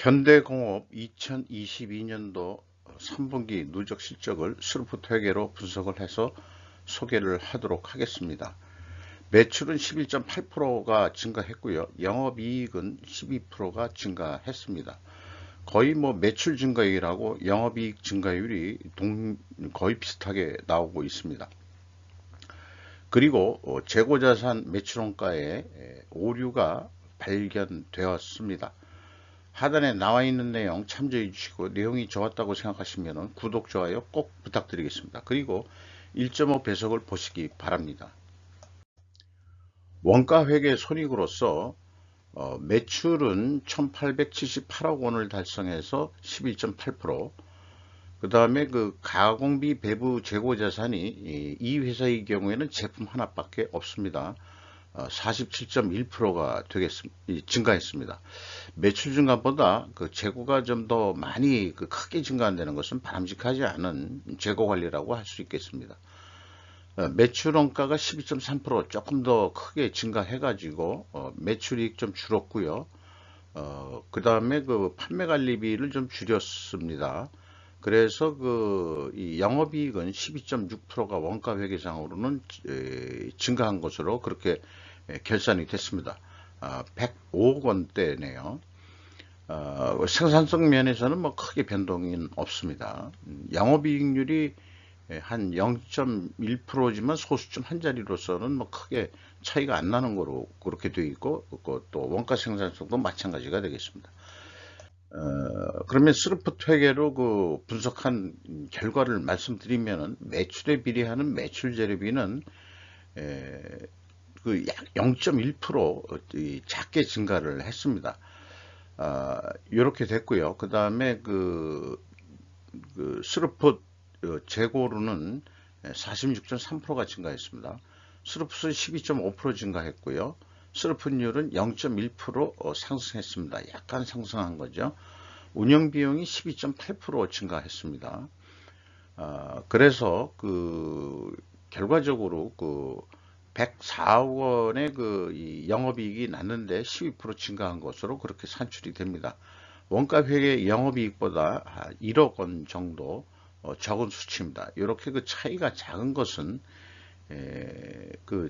현대공업 2022년도 3분기 누적 실적을 스루프트 회계로 분석을 해서 소개를 하도록 하겠습니다. 매출은 11.8%가 증가했고요. 영업이익은 12%가 증가했습니다. 거의 매출 증가율하고 영업이익 증가율이 거의 비슷하게 나오고 있습니다. 그리고 재고자산 매출원가에 오류가 발견되었습니다. 하단에 나와 있는 내용 참조해 주시고 내용이 좋았다고 생각하시면 구독, 좋아요 꼭 부탁드리겠습니다. 그리고 1.5 배속을 보시기 바랍니다. 원가회계 손익으로서 매출은 1878억 원을 달성해서 11.8%, 그 다음에 그 가공비 배부 재고자산이 이 회사의 경우에는 제품 하나밖에 없습니다. 47.1%가 증가했습니다. 매출 증가보다 그 재고가 좀 더 많이 크게 증가한다는 것은 바람직하지 않은 재고 관리라고 할 수 있겠습니다. 매출 원가가 12.3% 조금 더 크게 증가해 가지고 매출이익 좀 줄었고요. 그 다음에 그 판매 관리비를 좀 줄였습니다. 그래서 이 영업이익은 12.6%가 원가 회계상으로는 증가한 것으로 그렇게 결산이 됐습니다. 105억 원대네요. 생산성 면에서는 크게 변동이 없습니다. 영업이익률이 한 0.1%지만 소수점 한 자리로서는 크게 차이가 안 나는 거로 그렇게 되어 있고, 또 원가 생산성도 마찬가지가 되겠습니다. 그러면 스루프트 회계로 그 분석한 결과를 말씀드리면 매출에 비례하는 매출 재료비는 그 약 0.1% 작게 증가를 했습니다. 이렇게 됐고요. 그 다음에 그 스루프트 재고로는 46.3%가 증가했습니다. 스루프트는 12.5% 증가했고요. 스루프트율은 0.1% 상승했습니다. 약간 상승한 거죠. 운영비용이 12.8% 증가했습니다. 그래서 결과적으로 104억 원의 이 영업이익이 났는데 12% 증가한 것으로 그렇게 산출이 됩니다. 원가회계 영업이익보다 1억 원 정도 적은 수치입니다. 이렇게 그 차이가 작은 것은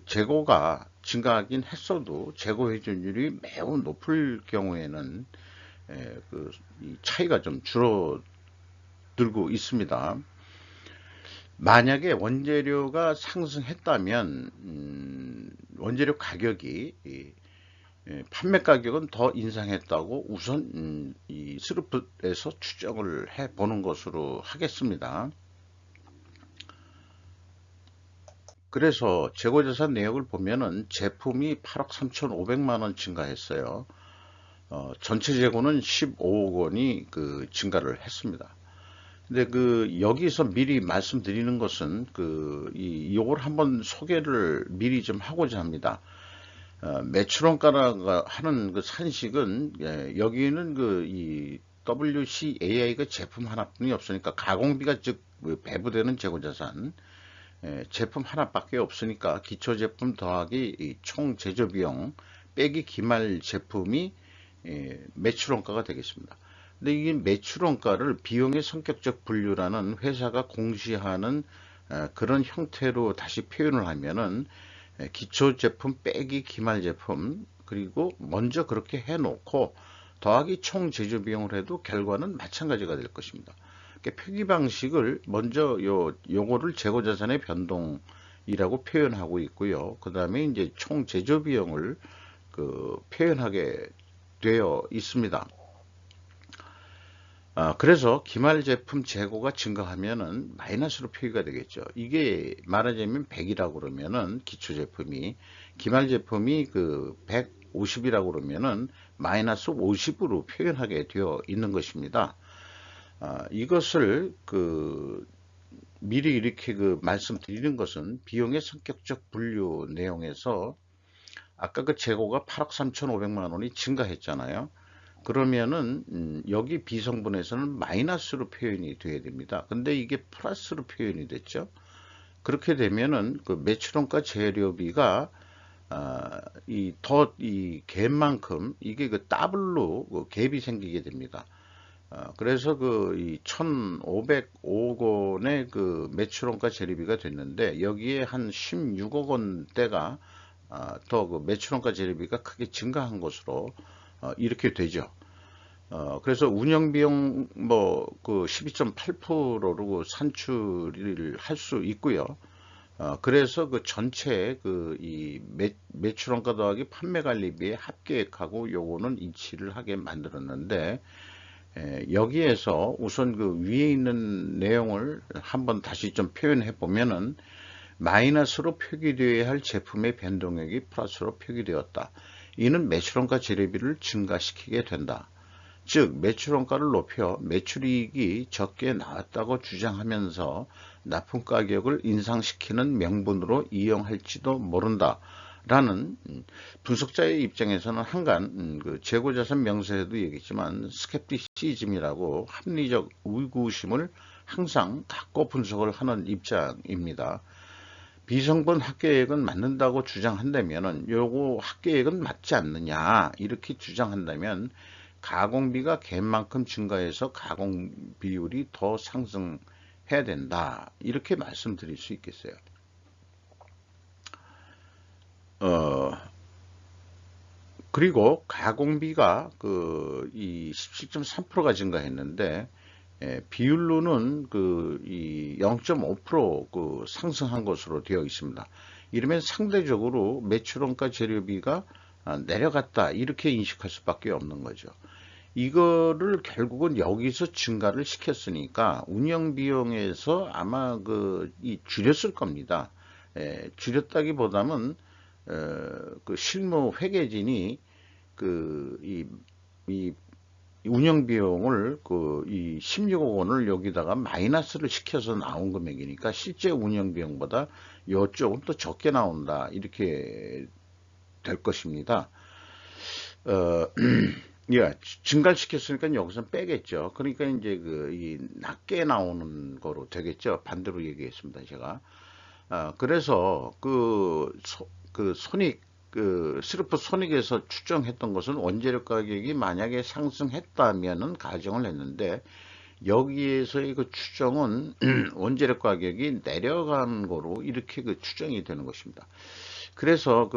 재고가 증가하긴 했어도 재고 회전율이 매우 높을 경우에는 이 차이가 좀 줄어들고 있습니다. 만약에 원재료가 상승했다면 원재료 가격이 판매 가격은 더 인상했다고 우선 이 스루프트에서 추정을 해 보는 것으로 하겠습니다. 그래서 재고자산 내역을 보면은 제품이 8억 3,500만 원 증가했어요. 전체 재고는 15억 원이 증가를 했습니다. 근데 여기서 미리 말씀드리는 것은 이걸 한번 소개를 미리 좀 하고자 합니다. 매출원가라고 하는 산식은 여기는 이 WCAI가 제품 하나뿐이 없으니까 가공비가 즉 배부되는 재고자산 제품 하나밖에 없으니까 기초제품 더하기 이 총 제조비용 빼기 기말 제품이 매출원가가 되겠습니다. 근데 이 매출원가를 비용의 성격적 분류라는 회사가 공시하는 그런 형태로 다시 표현을 하면은 기초제품 빼기 기말제품 그리고 먼저 그렇게 해놓고 더하기 총 제조비용을 해도 결과는 마찬가지가 될 것입니다. 그러니까 표기 방식을 먼저 요거를 재고자산의 변동이라고 표현하고 있고요. 그 다음에 이제 총 제조비용을 표현하게 되어 있습니다. 그래서 기말 제품 재고가 증가하면은 마이너스로 표기가 되겠죠. 이게 말하자면 100이라고 그러면은 기초 제품이 기말 제품이 150이라고 그러면은 마이너스 50으로 표현하게 되어 있는 것입니다. 이것을 미리 이렇게 말씀드리는 것은 비용의 성격적 분류 내용에서 아까 재고가 8억 3,500만 원이 증가했잖아요. 그러면은 여기 비성분에서는 마이너스로 표현이 돼야 됩니다. 근데 이게 플러스로 표현이 됐죠. 그렇게 되면은 매출원가 재료비가 이 갭만큼 이게 그 더블로 그 갭이 생기게 됩니다. 그래서 이 1,505억 원의 그 매출원가 재료비가 됐는데 여기에 한 16억 원대가 더 그 매출원가 재료비가 크게 증가한 것으로 이렇게 되죠. 그래서 운영비용 뭐 그 12.8%로 산출을 할 수 있고요. 그래서 그 전체 그 이 매출원가 더하기 판매관리비의 합계액하고 요거는 일치를 하게 만들었는데, 여기에서 우선 그 위에 있는 내용을 한번 다시 좀 표현해 보면은 마이너스로 표기되어야 할 제품의 변동액이 플러스로 표기되었다. 이는 매출원가 재료비를 증가시키게 된다. 즉 매출원가를 높여 매출이익이 적게 나왔다고 주장하면서 납품 가격을 인상시키는 명분으로 이용할지도 모른다 라는, 분석자의 입장에서는 한간 그 재고자산 명세에도 얘기했지만 스캡티시즘이라고 합리적 의구심을 항상 갖고 분석을 하는 입장입니다. 비성분 합계액은 맞는다고 주장한다면은 요거 합계액은 맞지 않느냐 이렇게 주장한다면 가공비가 갭만큼 증가해서 가공 비율이 더 상승해야 된다 이렇게 말씀드릴 수 있겠어요. 그리고 가공비가 이 17.3%가 증가했는데, 비율로는 이 0.5% 상승한 것으로 되어 있습니다. 이러면 상대적으로 매출원가 재료비가 내려갔다 이렇게 인식할 수밖에 없는 거죠. 이거를 결국은 여기서 증가를 시켰으니까 운영 비용에서 아마 이 줄였을 겁니다. 줄였다기보다는 그 실무 회계진이 이 운영 비용을 이 16억 원을 여기다가 마이너스를 시켜서 나온 금액이니까 실제 운영 비용보다 요쪽은 또 적게 나온다 이렇게 될 것입니다. 예, 증가를 시켰으니까 여기서 빼겠죠. 그러니까 이제 이 낮게 나오는 거로 되겠죠. 반대로 얘기했습니다, 제가. 그래서 손익, 스루프 손익에서 추정했던 것은 원재료 가격이 만약에 상승했다면은 가정을 했는데, 여기에서의 그 추정은 원재료 가격이 내려간 거로 이렇게 추정이 되는 것입니다. 그래서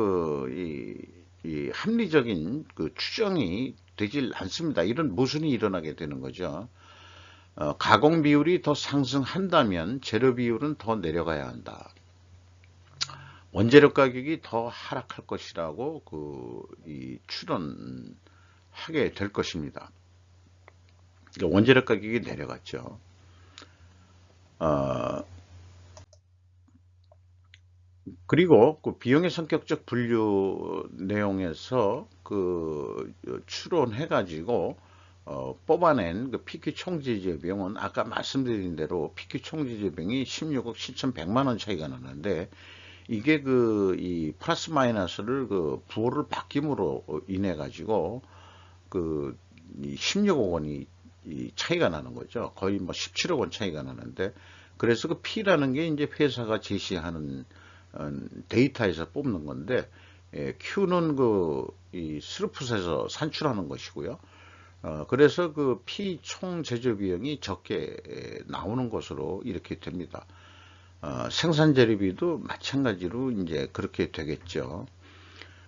이 합리적인 추정이 되질 않습니다. 이런 모순이 일어나게 되는 거죠. 가공 비율이 더 상승한다면 재료 비율은 더 내려가야 한다. 원재료 가격이 더 하락할 것이라고 이 추론하게 될 것입니다. 원재료 가격이 내려갔죠. 그리고 비용의 성격적 분류 내용에서 추론해 가지고 뽑아낸 PQ 총지재 비용은 아까 말씀드린 대로 PQ 총지재 비용이 16억 7,100만 원 차이가 나는데, 이게 이 플러스 마이너스를 부호를 바뀜으로 인해 가지고 이 16억 원이 이 차이가 나는 거죠. 거의 뭐 17억 원 차이가 나는데, 그래서 P라는 게 이제 회사가 제시하는 데이터에서 뽑는 건데, Q는 이 스루풋에서 산출하는 것이고요. 그래서 P 총 제조 비용이 적게 나오는 것으로 이렇게 됩니다. 생산 재료비도 마찬가지로 이제 그렇게 되겠죠.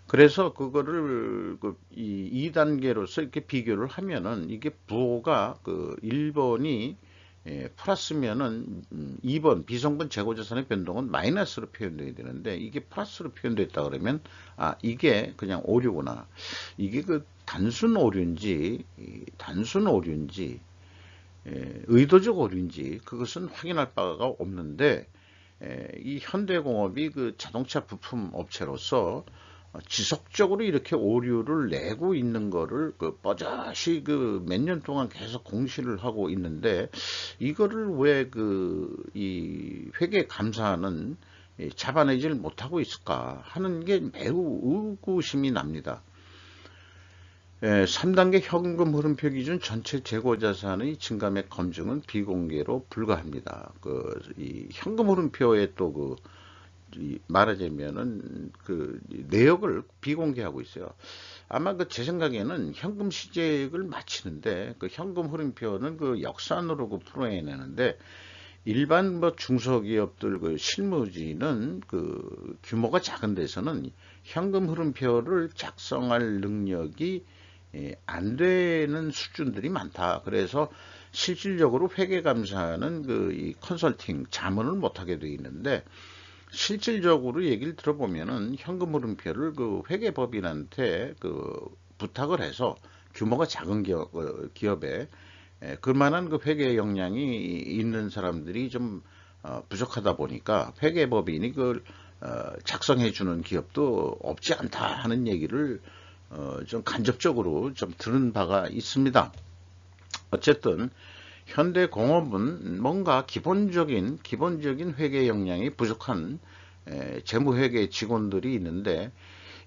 그래서 그거를 이 2단계로서 이렇게 비교를 하면은 이게 부호가 1번이 플러스면은 2번 비성분 재고자산의 변동은 마이너스로 표현되어야 되는데, 이게 플러스로 표현됐다 그러면 이게 그냥 오류구나. 이게 단순 오류인지 의도적 오류인지 그것은 확인할 바가 없는데, 이 현대공업이 자동차 부품 업체로서 지속적으로 이렇게 오류를 내고 있는 거를 뻐젓이 몇 년 동안 계속 공시를 하고 있는데, 이거를 왜 이 회계 감사는 잡아내지를 못하고 있을까 하는 게 매우 의구심이 납니다. 3단계 현금 흐름표 기준 전체 재고자산의 증가액 검증은 비공개로 불가합니다. 이 현금 흐름표에 또 말하자면은 그 내역을 비공개하고 있어요. 아마 그 제 생각에는 현금 시sek을 마치는데 그 현금 흐름표는 그 역산으로 그 풀어내는데 일반 뭐 중소기업들 그 실무진은 그 규모가 작은 데서는 현금 흐름표를 작성할 능력이 안 되는 수준들이 많다. 그래서 실질적으로 회계감사는 그 이 컨설팅 자문을 못하게 돼 있는데 실질적으로 얘기를 들어보면은 현금 흐름표를 그 회계법인한테 그 부탁을 해서 규모가 작은 기업에 그만한 그 회계 역량이 있는 사람들이 좀 부족하다 보니까 회계법인이 그걸 작성해 주는 기업도 없지 않다 하는 얘기를 좀 간접적으로 좀 들은 바가 있습니다. 어쨌든 현대공업은 뭔가 기본적인 회계 역량이 부족한 재무회계 직원들이 있는데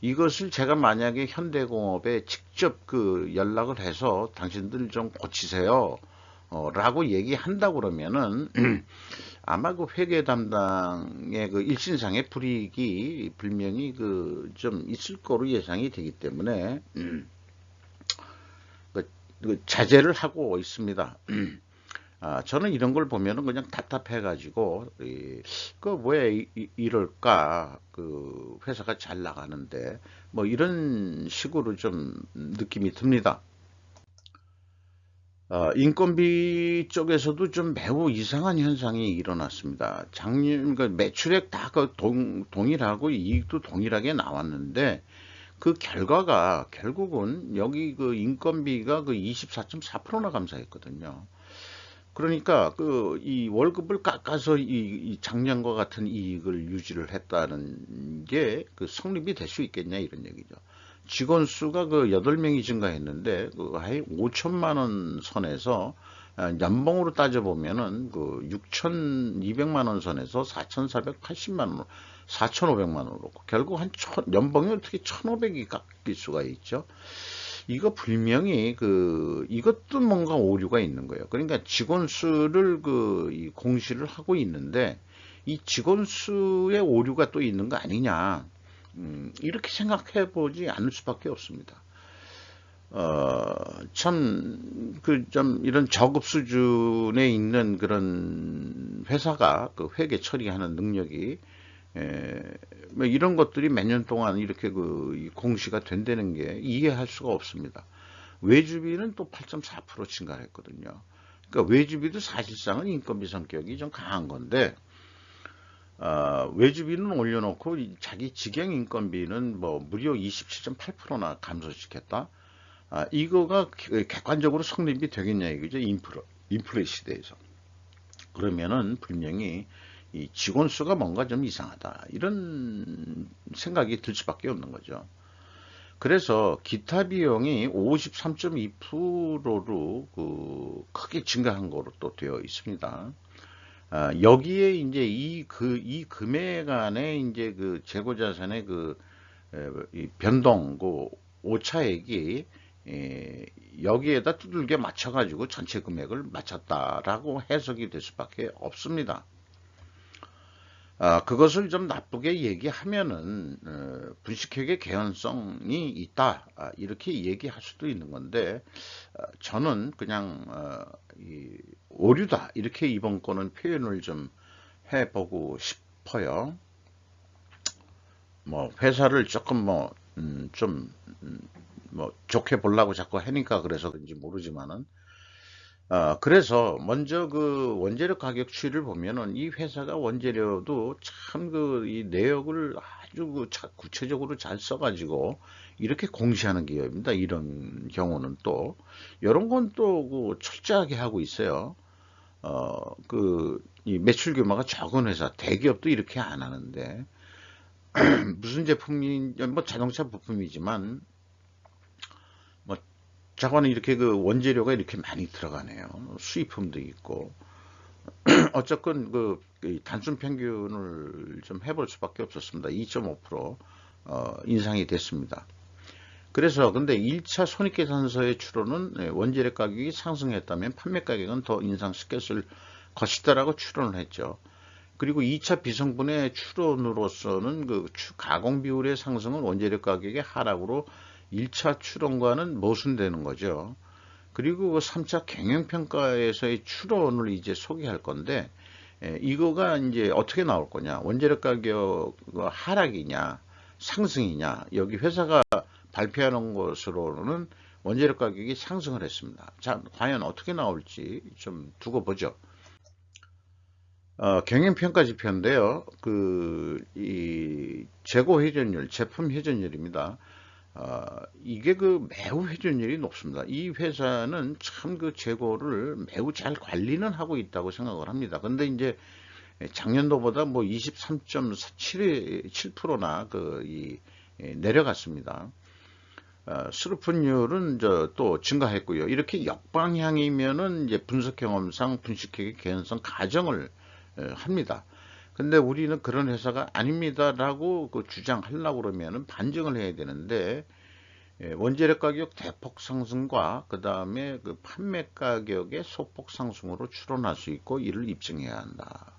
이것을 제가 만약에 현대공업에 직접 그 연락을 해서 당신들 좀 고치세요 라고 얘기한다 그러면은 아마 그 회계 담당의 그 일신상의 불이익이 분명히 그 좀 있을 거로 예상이 되기 때문에 그 자제를 하고 있습니다. 저는 이런 걸 보면은 그냥 답답해가지고, 그 왜 이럴까? 그 회사가 잘 나가는데, 뭐 이런 식으로 좀 느낌이 듭니다. 인건비 쪽에서도 좀 매우 이상한 현상이 일어났습니다. 작년, 그 매출액 다 그 동일하고 이익도 동일하게 나왔는데, 그 결과가 결국은 여기 그 인건비가 그 24.4%나 감소했거든요. 그러니까 그 이 월급을 깎아서 이 작년과 같은 이익을 유지를 했다는 게 그 성립이 될 수 있겠냐 이런 얘기죠. 직원 수가 그 8명이 증가했는데 그 아예 5천만 원 선에서 연봉으로 따져보면은 그 6,200만 원 선에서 4,480만 원, 4,500만 원으로 결국 연봉이 어떻게 1,500이 깎일 수가 있죠? 이거 분명히 그 이것도 뭔가 오류가 있는 거예요. 그러니까 직원 수를 이 공시를 하고 있는데 이 직원 수의 오류가 또 있는 거 아니냐? 이렇게 생각해 보지 않을 수밖에 없습니다. 참, 좀, 이런 저급 수준에 있는 그런 회사가 그 회계 처리하는 능력이 뭐 이런 것들이 몇 년 동안 이렇게 이 공시가 된다는 게 이해할 수가 없습니다. 외주비는 또 8.4% 증가했거든요. 그러니까 외주비도 사실상은 인건비 성격이 좀 강한 건데 외주비는 올려놓고 자기 직영 인건비는 뭐 무려 27.8%나 감소시켰다. 이거가 객관적으로 성립이 되겠냐 이거죠. 인플레 시대에서. 그러면은 분명히 이 직원 수가 뭔가 좀 이상하다. 이런 생각이 들 수밖에 없는 거죠. 그래서 기타 비용이 53.2%로 그 크게 증가한 거로 또 되어 있습니다. 여기에 이제 이 금액 안에 이제 그 재고자산의 이 변동, 그 오차액이 여기에다 두들겨 맞춰가지고 전체 금액을 맞췄다라고 해석이 될 수밖에 없습니다. 그것을 좀 나쁘게 얘기하면은 분식회계 개연성이 있다 이렇게 얘기할 수도 있는 건데 저는 그냥 오류다 이렇게 이번 거는 표현을 좀 해보고 싶어요. 뭐 회사를 조금 뭐 좋게 보려고 자꾸 하니까 그래서 그런지 모르지만은 그래서 먼저 그 원재료 가격 추이를 보면은 이 회사가 원재료도 참 이 내역을 아주 구체적으로 잘 써가지고 이렇게 공시하는 기업입니다. 이런 경우는 또 이런 건 또 그 철저하게 하고 있어요. 이 매출 규모가 적은 회사, 대기업도 이렇게 안 하는데 무슨 제품이 뭐 자동차 부품이지만 뭐 자관은 이렇게 그 원재료가 이렇게 많이 들어가네요. 수입품도 있고 어쨌건 단순 평균을 좀 해볼 수밖에 없었습니다. 2.5% 인상이 됐습니다. 그래서 근데 1차 손익계산서의 추론은 원재료 가격이 상승했다면 판매 가격은 더 인상시켰을 것이다라고 추론을 했죠. 그리고 2차 비성분의 출원으로서는 그 가공 비율의 상승은 원재료 가격의 하락으로 1차 출원과는 모순되는 거죠. 그리고 그 3차 경영평가에서의 출원을 이제 소개할 건데, 이거가 이제 어떻게 나올 거냐. 원재료 가격 하락이냐, 상승이냐. 여기 회사가 발표하는 것으로는 원재료 가격이 상승을 했습니다. 자, 과연 어떻게 나올지 좀 두고 보죠. 경영평가 지표인데요. 이 재고 회전율, 제품 회전율입니다. 이게 그 매우 회전율이 높습니다. 이 회사는 참 그 재고를 매우 잘 관리는 하고 있다고 생각을 합니다. 근데 이제 작년도보다 뭐 23.7%나 내려갔습니다. 수르픈율은 또 증가했고요. 이렇게 역방향이면은 이제 분석 경험상 분식회계 개연성 가정을 합니다. 근데 우리는 그런 회사가 아닙니다라고 주장하려고 그러면은 반증을 해야 되는데, 원재료 가격 대폭 상승과 그 다음에 그 판매 가격의 소폭 상승으로 추론할 수 있고 이를 입증해야 한다.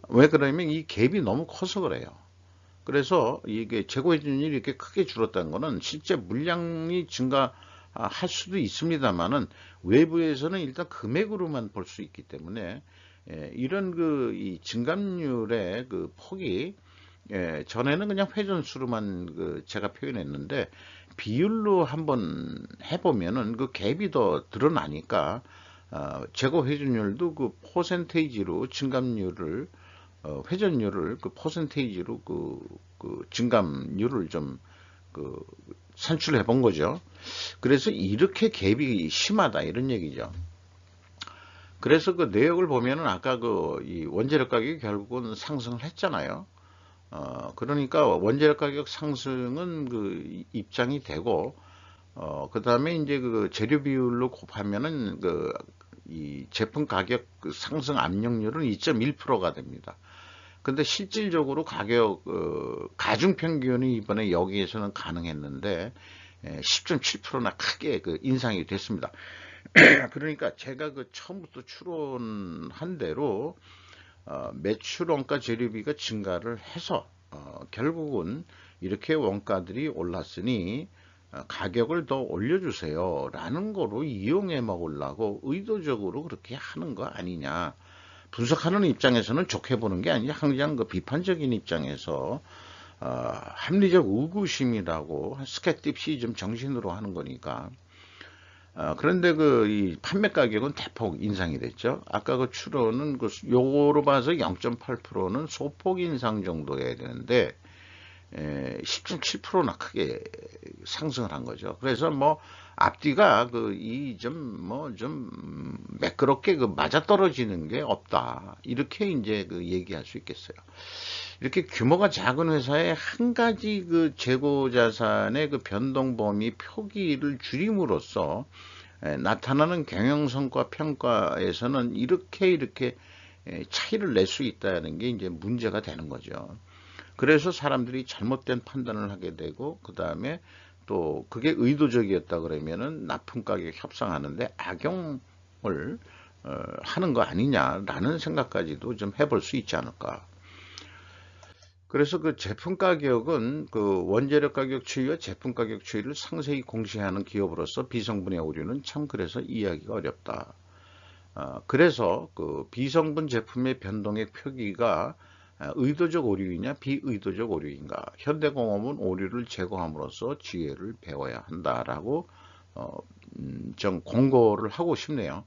왜 그러냐면 이 갭이 너무 커서 그래요. 그래서 이게 재고 회전율이 이렇게 크게 줄었다는 것은 실제 물량이 증가할 수도 있습니다만은 외부에서는 일단 금액으로만 볼 수 있기 때문에 이런 이 증감률의 그 폭이 전에는 그냥 회전수로만 제가 표현했는데 비율로 한번 해보면은 그 갭이 더 드러나니까 재고 회전율도 그 퍼센테이지로 증감률을 회전율을 그 퍼센테이지로 그 증감률을 좀 산출해 본 거죠. 그래서 이렇게 갭이 심하다 이런 얘기죠. 그래서 그 내역을 보면은 아까 이 원재료 가격이 결국은 상승을 했잖아요. 그러니까 원재료 가격 상승은 그 입장이 되고, 그 다음에 이제 그 재료 비율로 곱하면은 이 제품 가격 상승 압력률은 2.1%가 됩니다. 근데 실질적으로 가격, 가중 평균이 이번에 여기에서는 가능했는데, 10.7%나 크게 인상이 됐습니다. 그러니까 제가 처음부터 추론한 대로 매출 원가 재료비가 증가를 해서 결국은 이렇게 원가들이 올랐으니 가격을 더 올려주세요 라는 거로 이용해 먹으려고 의도적으로 그렇게 하는 거 아니냐. 분석하는 입장에서는 좋게 보는 게 아니라 항상 비판적인 입장에서 합리적 의구심이라고 스캣tips이 좀 정신으로 하는 거니까. 그런데 이 판매 가격은 대폭 인상이 됐죠. 아까 추론은 요거로 봐서 0.8%는 소폭 인상 정도 해야 되는데 10.7%나 크게 상승을 한 거죠. 그래서 뭐 앞뒤가 좀 매끄럽게 맞아떨어지는 게 없다. 이렇게 이제 얘기할 수 있겠어요. 이렇게 규모가 작은 회사의 한 가지 재고 자산의 변동 범위 표기를 줄임으로써 나타나는 경영성과 평가에서는 이렇게 차이를 낼 수 있다는 게 이제 문제가 되는 거죠. 그래서 사람들이 잘못된 판단을 하게 되고, 그 다음에 또 그게 의도적이었다 그러면은 납품 가격 협상하는데 악용을 하는 거 아니냐라는 생각까지도 좀 해볼 수 있지 않을까. 그래서 제품 가격은 원재료 가격 추이와 제품 가격 추이를 상세히 공시하는 기업으로서 비성분의 오류는 참 그래서 이해하기가 어렵다. 그래서 비성분 제품의 변동의 표기가 의도적 오류이냐 비의도적 오류인가. 현대공업은 오류를 제거함으로써 지혜를 배워야 한다라고 좀 공고를 하고 싶네요.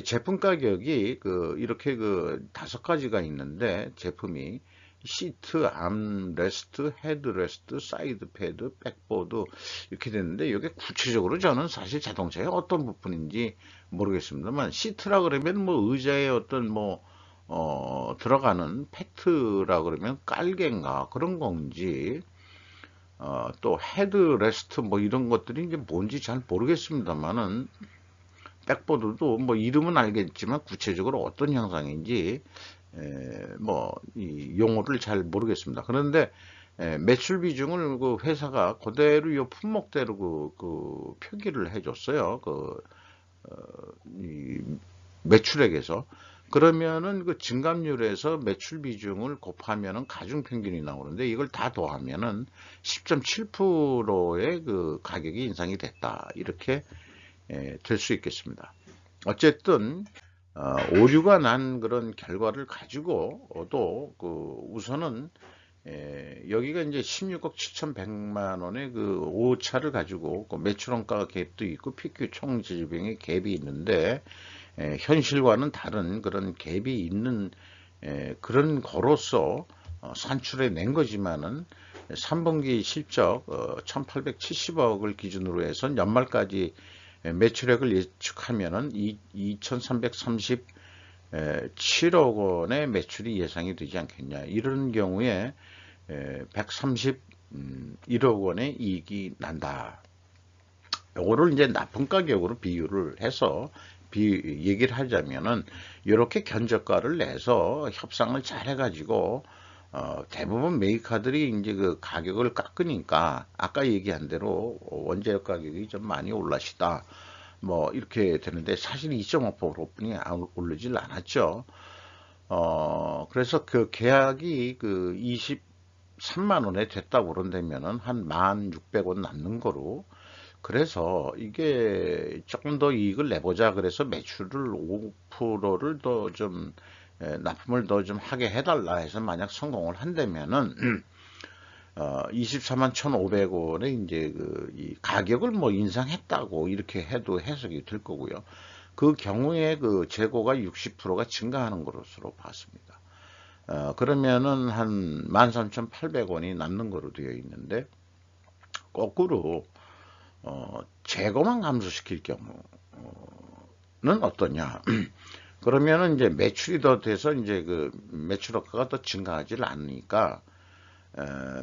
제품 가격이 이렇게 5가지가 있는데 제품이 시트, 암레스트, 헤드레스트, 사이드 패드, 백보드 이렇게 됐는데 이게 구체적으로 저는 사실 자동차의 어떤 부분인지 모르겠습니다만 시트라 그러면 뭐 의자에 어떤 들어가는 팩트라 그러면 깔개인가 그런 건지 또 헤드레스트 뭐 이런 것들이 이제 뭔지 잘 모르겠습니다만은 백보드도 뭐 이름은 알겠지만 구체적으로 어떤 형상인지 이 용어를 잘 모르겠습니다. 그런데 매출 비중을 회사가 그대로 요 품목대로 표기를 해줬어요. 이 매출액에서 그러면은 그 증감률에서 매출 비중을 곱하면은 가중평균이 나오는데 이걸 다 더하면은 10.7%의 그 가격이 인상이 됐다. 이렇게 될 수 있겠습니다. 어쨌든 오류가 난 그런 결과를 가지고도 그 우선은 여기가 이제 16억 7,100만 원의 그 오차를 가지고 그 매출원가 갭도 있고 PQ 총지급비용의 갭이 있는데 현실과는 다른 그런 갭이 있는 그런 거로서 산출해 낸 거지만은 3분기 실적 1870억을 기준으로 해서 연말까지 매출액을 예측하면은 2337억 원의 매출이 예상이 되지 않겠냐. 이런 경우에 131억 원의 이익이 난다. 요거를 이제 납품 가격으로 비유를 해서 얘기를 하자면은 이렇게 견적가를 내서 협상을 잘 해가지고 대부분 메이커들이 이제 그 가격을 깎으니까 아까 얘기한 대로 원재료 가격이 좀 많이 올라시다. 뭐 이렇게 되는데 사실 2.5%뿐이 오르질 않았죠. 그래서 그 계약이 그 23만 원에 됐다고 그런다면은 한 1,600원 남는 거로 그래서 이게 조금 더 이익을 내보자 그래서 매출을 5%를 더 좀 납품을 더 좀 하게 해달라 해서 만약 성공을 한다면은 24만 1,500원에 이제 이 가격을 뭐 인상했다고 이렇게 해도 해석이 될 거고요. 그 경우에 그 재고가 60%가 증가하는 것으로 봤습니다. 그러면은 한 13,800원이 남는 거로 되어 있는데 거꾸로 재고만 감소시킬 경우는 어떠냐? 그러면은 이제 매출이 더 돼서 이제 그 매출효과가 더 증가하지 않으니까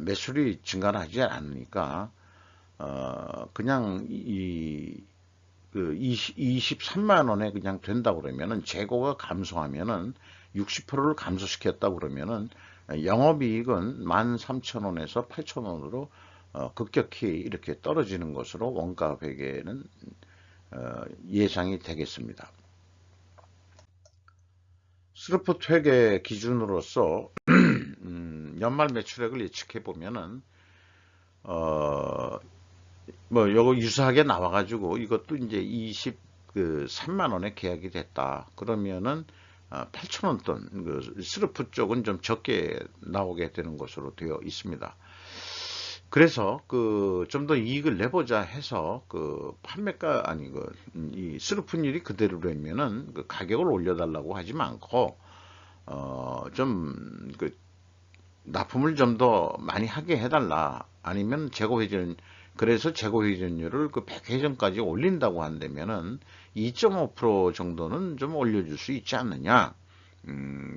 매출이 증가하지 않으니까 그냥 그 23만 원에 그냥 된다 그러면은 재고가 감소하면은 60%를 감소시켰다 그러면은 영업이익은 13,000원에서 8,000원으로 급격히 이렇게 떨어지는 것으로 원가 회계는 예상이 되겠습니다. 스루풋 회계 기준으로서 연말 매출액을 예측해 보면은 뭐 요거 유사하게 나와가지고 이것도 이제 23만 원에 계약이 됐다. 그러면은 8,000원 돈, 그 스루풋 쪽은 좀 적게 나오게 되는 것으로 되어 있습니다. 그래서 그 좀 더 이익을 내보자 해서 그 판매가 아니 이 스루풋율이 그대로라면은 그 가격을 올려달라고 하지 않고 좀 그 납품을 좀 더 많이 하게 해달라 아니면 재고 회전 그래서 재고 회전율을 그 100회전까지 올린다고 한다면은 2.5% 정도는 좀 올려줄 수 있지 않느냐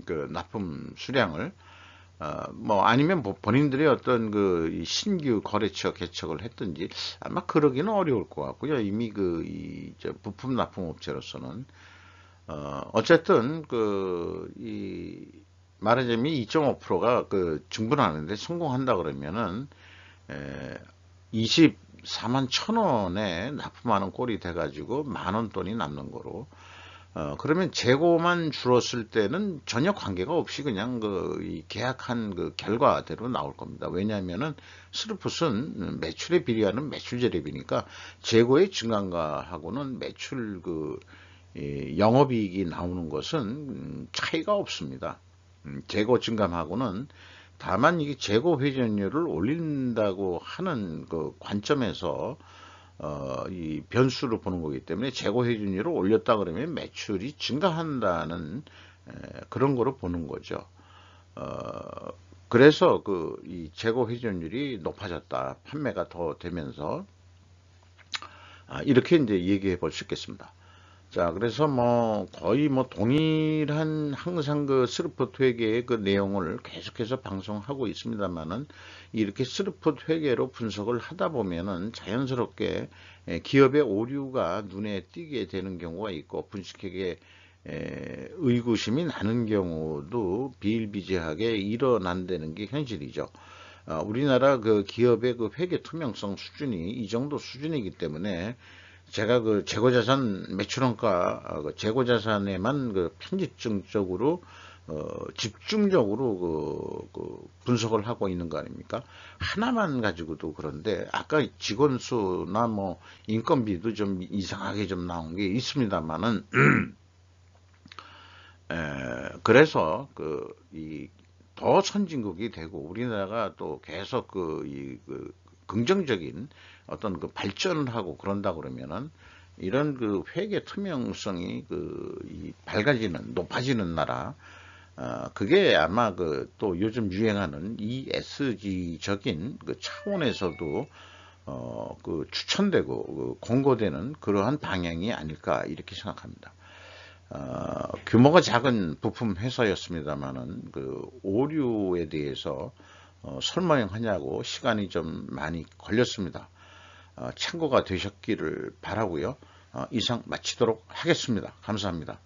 그 납품 수량을 뭐 아니면 뭐 본인들이 어떤 그 신규 거래처 개척을 했든지 아마 그러기는 어려울 것 같고요. 이미 저 부품 납품 업체로서는 어쨌든 말하자면 2.5%가 그 증분하는데 성공한다 그러면은 24만 1,000원에 납품하는 꼴이 돼가지고 10,000원 돈이 남는 거로 그러면 재고만 줄었을 때는 전혀 관계가 없이 그냥 이 계약한 그 결과대로 나올 겁니다. 왜냐하면은 스루풋은 매출에 비례하는 매출 재료비니까 재고의 증가하고는 매출 영업이익이 나오는 것은 차이가 없습니다. 재고 증감하고는 다만 이게 재고 회전율을 올린다고 하는 그 관점에서 이 변수를 보는 거기 때문에 재고 회전율을 올렸다 그러면 매출이 증가한다는 그런 거로 보는 거죠. 그래서 이 재고 회전율이 높아졌다. 판매가 더 되면서 이렇게 이제 얘기해 볼 수 있겠습니다. 자, 그래서 뭐 거의 뭐 동일한 항상 그 스루풋 회계의 그 내용을 계속해서 방송하고 있습니다만은 이렇게 스루풋 회계로 분석을 하다 보면은 자연스럽게 기업의 오류가 눈에 띄게 되는 경우가 있고 분식회계 의구심이 나는 경우도 비일비재하게 일어난다는 게 현실이죠. 우리나라 그 기업의 그 회계 투명성 수준이 이 정도 수준이기 때문에 제가 그 재고자산 매출원가 그 재고자산에만 그 편집적으로 집중적으로 그 분석을 하고 있는 거 아닙니까? 하나만 가지고도 그런데 아까 직원 수나 뭐 인건비도 좀 이상하게 좀 나온 게 있습니다만은 그래서 더 선진국이 되고 우리나라가 또 계속 그 긍정적인 어떤 그 발전을 하고 그런다 그러면은 이런 그 회계 투명성이 밝아지는 높아지는 나라 그게 아마 또 요즘 유행하는 ESG적인 그 차원에서도 추천되고 권고되는 그러한 방향이 아닐까 이렇게 생각합니다. 규모가 작은 부품 회사였습니다만은 그 오류에 대해서 설명하냐고 시간이 좀 많이 걸렸습니다. 참고가 되셨기를 바라고요. 이상 마치도록 하겠습니다. 감사합니다.